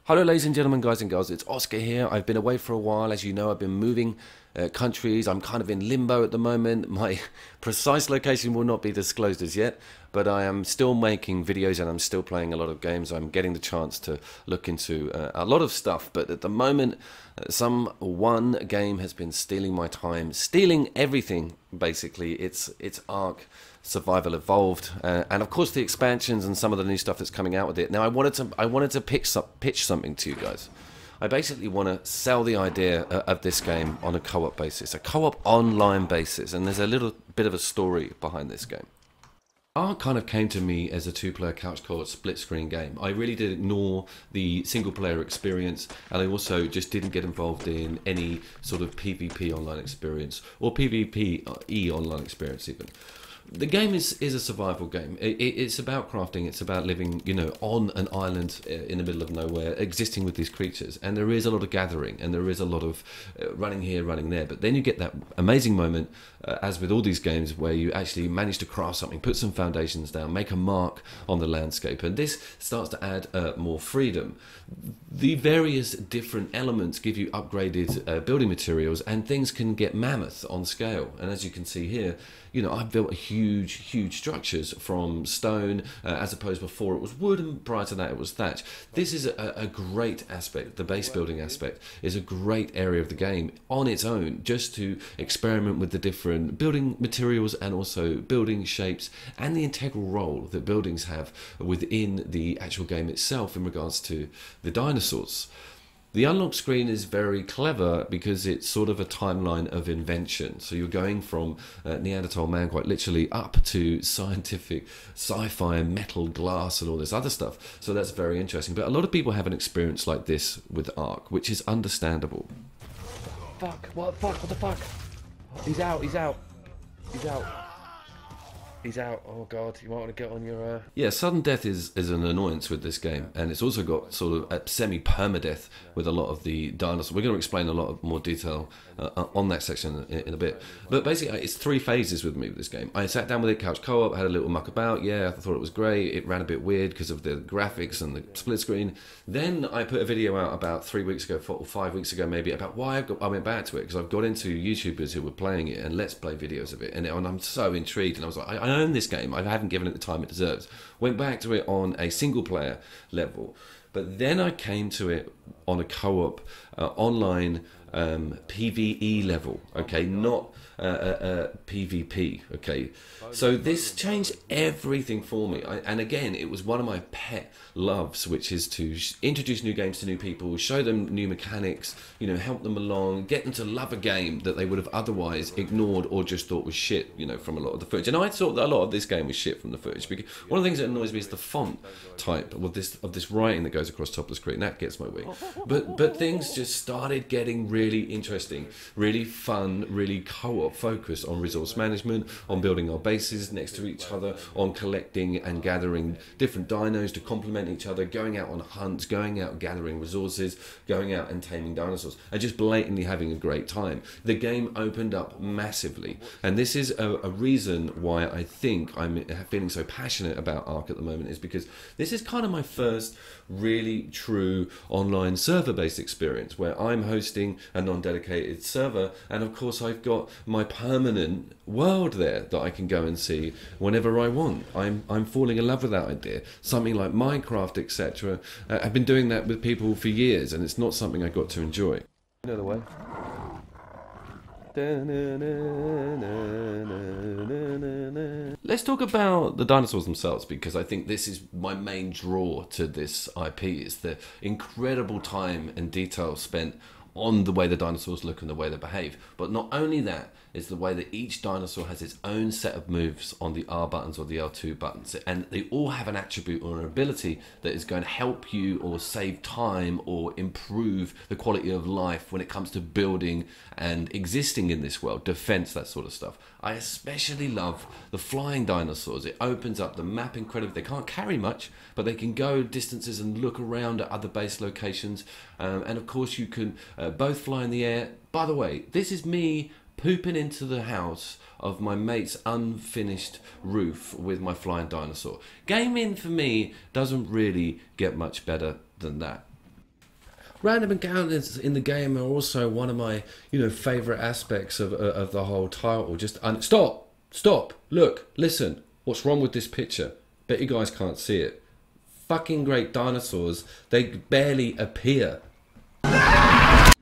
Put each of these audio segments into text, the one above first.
Hello ladies and gentlemen, guys and girls, it's Oscar here. I've been away for a while. As you know, I've been moving countries. I'm kind of in limbo at the moment. My precise location will not be disclosed as yet, but I am still making videos and I'm still playing a lot of games. I'm getting the chance to look into a lot of stuff, but at the moment, some one game has been stealing my time, stealing everything basically. It's Ark Survival Evolved, and of course the expansions and some of the new stuff that's coming out with it. Now I wanted to pitch something to you guys. I basically want to sell the idea of this game on a co-op basis, a co-op online basis, and there's a little bit of a story behind this game. Ark kind of came to me as a two-player couch co-op split-screen game. I really did ignore the single-player experience, and I also just didn't get involved in any sort of PvP online experience, or PvPe online experience even. The game is a survival game. It's about crafting. It's about living, you know, on an island in the middle of nowhere, existing with these creatures. And there is a lot of gathering, and there is a lot of running here, running there. But then you get that amazing moment, as with all these games, where you actually manage to craft something, put some foundations down, make a mark on the landscape, and this starts to add more freedom. The various different elements give you upgraded building materials, and things can get mammoth on scale. And as you can see here, you know, I've built huge structures from stone, as opposed before it was wood, and prior to that it was thatch. This is a great aspect. The base building aspect is a great area of the game on its own, just to experiment with the different building materials and also building shapes and the integral role that buildings have within the actual game itself in regards to the dinosaurs. The unlock screen is very clever because it's sort of a timeline of invention. So you're going from Neanderthal man quite literally up to scientific sci-fi, metal, glass and all this other stuff. So that's very interesting. But a lot of people have an experience like this with Ark, which is understandable. Fuck, what the fuck? He's out. He's out. Oh god, you might want to get on your... Yeah, sudden death is an annoyance with this game, and it's also got sort of a semi-permadeath with a lot of the dinosaurs. We're going to explain a lot of more detail on that section in a bit. But basically, it's three phases with me with this game. I sat down with it, couch co-op, had a little muck about. Yeah, I thought it was great. It ran a bit weird because of the graphics and the split screen. Then I put a video out about 3 weeks ago, or 5 weeks ago maybe, about why I went back to it, because I've got into YouTubers who were playing it and let's play videos of it, and I'm so intrigued, and I was like, I own this game. I haven't given it the time it deserves. Went back to it on a single player level, but then I came to it on a co-op online PvE level. Okay, not PvP. Okay, so this changed everything for me. And again, it was one of my pet loves, which is to introduce new games to new people, show them new mechanics, you know, help them along, get them to love a game that they would have otherwise ignored or just thought was shit, you know, from a lot of the footage. And I thought that a lot of this game was shit from the footage, because one of the things that annoys me is the font type of this writing that goes across top of the screen. That gets my wig. But things just started getting really interesting, really fun, really co-op focused on resource management, on building our bases next to each other, on collecting and gathering different dinos to complement each other, going out on hunts, going out gathering resources, going out and taming dinosaurs, and just blatantly having a great time. The game opened up massively, and this is a reason why I think I'm feeling so passionate about Ark at the moment, is because this is kind of my first really true online server-based experience where I'm hosting a non-dedicated server, and of course I've got my permanent world there that I can go and see whenever I want. I'm falling in love with that idea. Something like Minecraft, etc. I've been doing that with people for years, and it's not something I got to enjoy. You know the way. Let's talk about the dinosaurs themselves, because I think this is my main draw to this IP, is the incredible time and detail spent on the way the dinosaurs look and the way they behave. But not only that, is the way that each dinosaur has its own set of moves on the R buttons or the L2 buttons, and they all have an attribute or an ability that is going to help you or save time or improve the quality of life when it comes to building and existing in this world, defense, that sort of stuff. I especially love the flying dinosaurs. It opens up the map incredibly. They can't carry much, but they can go distances and look around at other base locations, and of course you can both fly in the air. By the way, this is me pooping into the house of my mate's unfinished roof with my flying dinosaur. Gaming for me doesn't really get much better than that. Random encounters in the game are also one of my, favourite aspects of the whole title. Stop, look, listen. What's wrong with this picture? Bet you guys can't see it. Fucking great dinosaurs. They barely appear.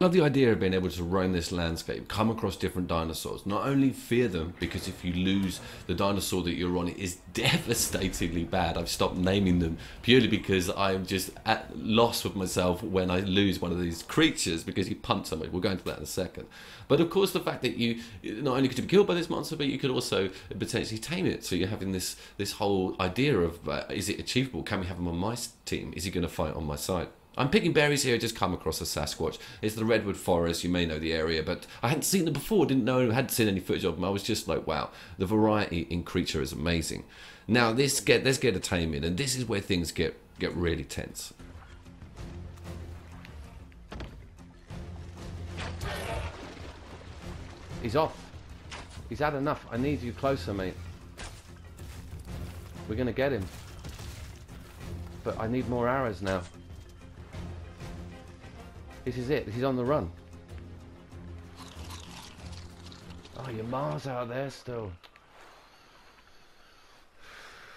I love the idea of being able to roam this landscape, come across different dinosaurs, not only fear them, because if you lose the dinosaur that you're on, it is devastatingly bad. I've stopped naming them purely because I'm just at loss with myself when I lose one of these creatures, because you punt somebody. We'll go into that in a second. But of course the fact that you not only could be killed by this monster, but you could also potentially tame it. So you're having this whole idea of, is it achievable? Can we have him on my team? Is he going to fight on my side? I'm picking berries here, I just come across a Sasquatch. It's the Redwood Forest, you may know the area, but I hadn't seen them before, hadn't seen any footage of them. I was just like, wow, the variety in creature is amazing. Now, let's get a tame in, and this is where things get really tense. He's off. He's had enough. I need you closer, mate. We're gonna get him. But I need more arrows now. This is it. He's on the run. Oh, your Mars out there still.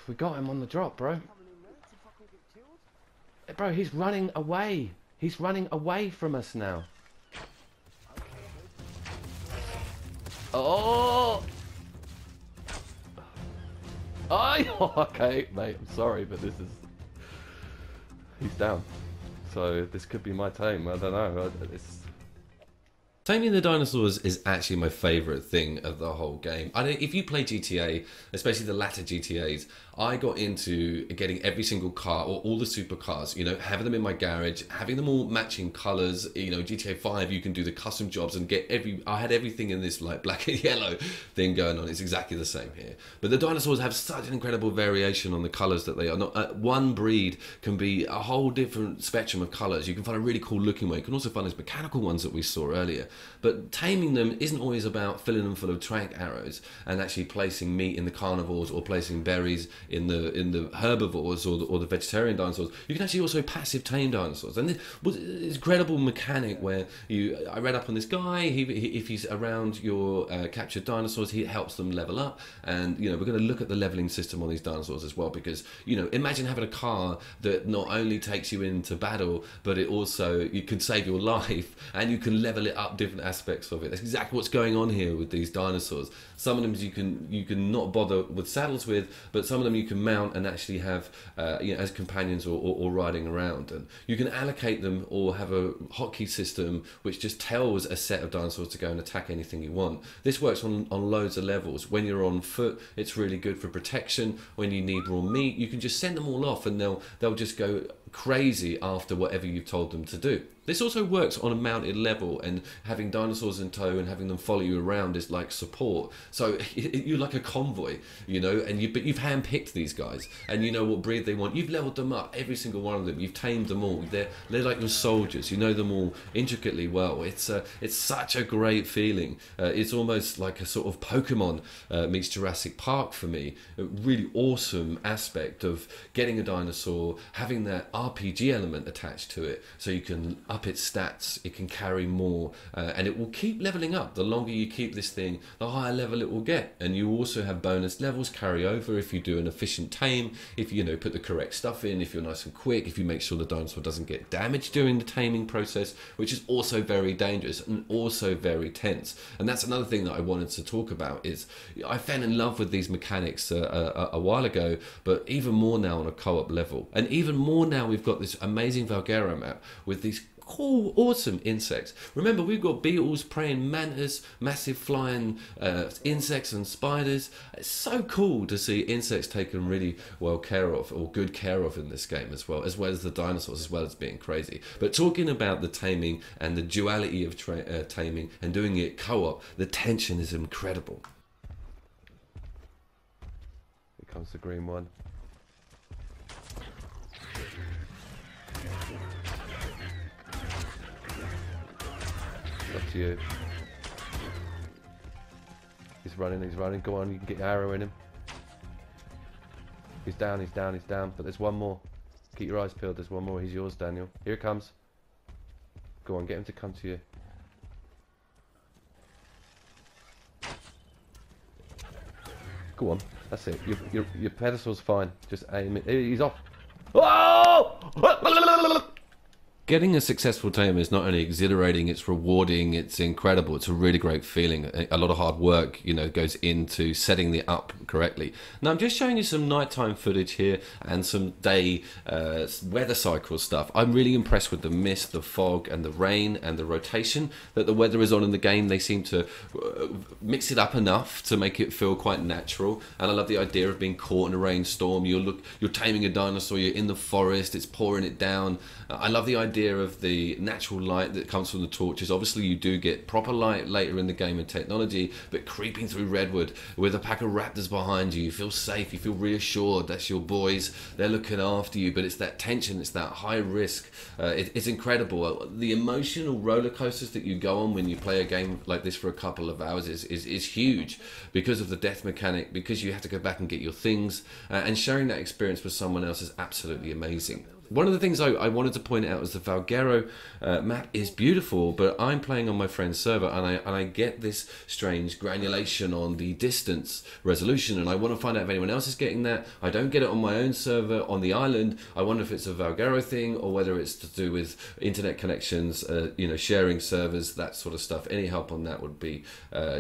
We got him on the drop, bro. Bro, he's running away. He's running away from us now. Oh! Oh, okay, mate. I'm sorry, but this is... He's down. So this could be my tame. I don't know. Taming the dinosaurs is actually my favourite thing of the whole game. If you play GTA, especially the latter GTAs, I got into getting every single car, or all the supercars, having them in my garage, having them all matching colours. GTA 5, you can do the custom jobs and I had everything in this like black and yellow thing going on. It's exactly the same here. But the dinosaurs have such an incredible variation on the colours that they are. Not one breed can be a whole different spectrum of colours. You can find a really cool looking one. You can also find those mechanical ones that we saw earlier. But taming them isn't always about filling them full of trank arrows and actually placing meat in the carnivores or placing berries in the herbivores or the vegetarian dinosaurs. You can actually also passive tame dinosaurs. And this was an incredible mechanic where I read up on this guy, if he's around your captured dinosaurs, he helps them level up. And we're going to look at the leveling system on these dinosaurs as well, because imagine having a car that not only takes you into battle, but it also, you can save your life and you can level it up different aspects of it. That's exactly what's going on here with these dinosaurs. Some of them you can not bother with saddles with, but some of them you can mount and actually have as companions or riding around. And you can allocate them or have a hotkey system which just tells a set of dinosaurs to go and attack anything you want. This works on loads of levels. When you're on foot, it's really good for protection. When you need raw meat, you can just send them all off and they'll just go crazy after whatever you've told them to do. This also works on a mounted level, and having dinosaurs in tow and having them follow you around is like support. So you're like a convoy, but you've handpicked these guys and you know what breed they want. You've leveled them up, every single one of them. You've tamed them all. They're like your soldiers. You know them all intricately well. It's such a great feeling. It's almost like a sort of Pokemon meets Jurassic Park for me. A really awesome aspect of getting a dinosaur, having that RPG element attached to it, so you can up its stats, it can carry more, and it will keep leveling up. The longer you keep this thing, the higher level it will get. And you also have bonus levels carry over if you do an efficient tame, if you put the correct stuff in, if you're nice and quick, if you make sure the dinosaur doesn't get damaged during the taming process, which is also very dangerous and also very tense. And that's another thing that I wanted to talk about. Is I fell in love with these mechanics a while ago, but even more now on a co-op level, and even more now we've got this amazing Vulgari map with these cool, awesome insects. Remember, we've got beetles, praying mantis, massive flying insects and spiders. It's so cool to see insects taken really well care of, or good care of in this game as well as the dinosaurs, as well as being crazy. But talking about the taming and the duality of taming and doing it co-op, the tension is incredible. Here comes the green one. Up to you. He's running. Go on, you can get your arrow in him. He's down. But there's one more. Keep your eyes peeled, there's one more. He's yours, Daniel. Here it comes. Go on, get him to come to you. Go on, that's it. Your pedestal's fine. Just aim it. He's off. Oh! Getting a successful tame is not only exhilarating, it's rewarding, it's incredible. It's a really great feeling. A lot of hard work, you know, goes into setting it up correctly. Now I'm just showing you some nighttime footage here and some day weather cycle stuff. I'm really impressed with the mist, the fog, and the rain and the rotation that the weather is on in the game. They seem to mix it up enough to make it feel quite natural. And I love the idea of being caught in a rainstorm. You're taming a dinosaur. You're in the forest. It's pouring it down. I love the idea of the natural light that comes from the torches. Obviously you do get proper light later in the game and technology, but creeping through redwood with a pack of raptors behind you, you feel safe, you feel reassured. That's your boys, they're looking after you. But it's that tension, it's that high risk. It's incredible. The emotional roller coasters that you go on when you play a game like this for a couple of hours is huge, because of the death mechanic, because you have to go back and get your things, and sharing that experience with someone else is absolutely amazing. One of the things I wanted to point out is the Valguero map is beautiful, but I'm playing on my friend's server, and I get this strange granulation on the distance resolution, and I want to find out if anyone else is getting that. I don't get it on my own server on the island. I wonder if it's a Valguero thing or whether it's to do with internet connections, you know, sharing servers, that sort of stuff. Any help on that would be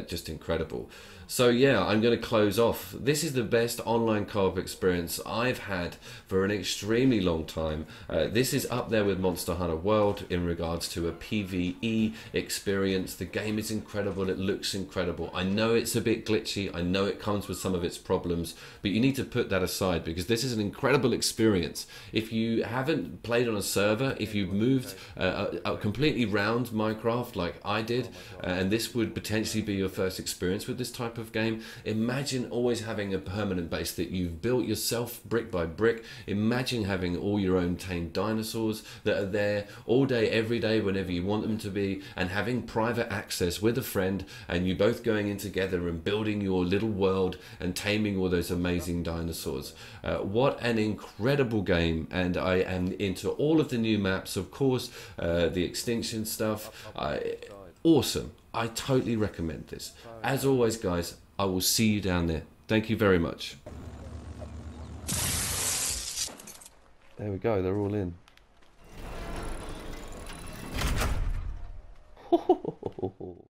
just incredible. So yeah, I'm going to close off. This is the best online co-op experience I've had for an extremely long time. This is up there with Monster Hunter World in regards to a PvE experience. The game is incredible. It looks incredible. I know it's a bit glitchy. I know it comes with some of its problems, but you need to put that aside because this is an incredible experience. If you haven't played on a server, if you've moved completely round Minecraft like I did, and this would potentially be your first experience with this type of game, imagine always having a permanent base that you've built yourself brick by brick. Imagine having all your own tamed dinosaurs that are there all day, every day, whenever you want them to be, and having private access with a friend, and you both going in together and building your little world and taming all those amazing dinosaurs. What an incredible game, and I am into all of the new maps, of course, the extinction stuff. Awesome. I totally recommend this. As always, guys, I will see you down there. Thank you very much. There we go, they're all in.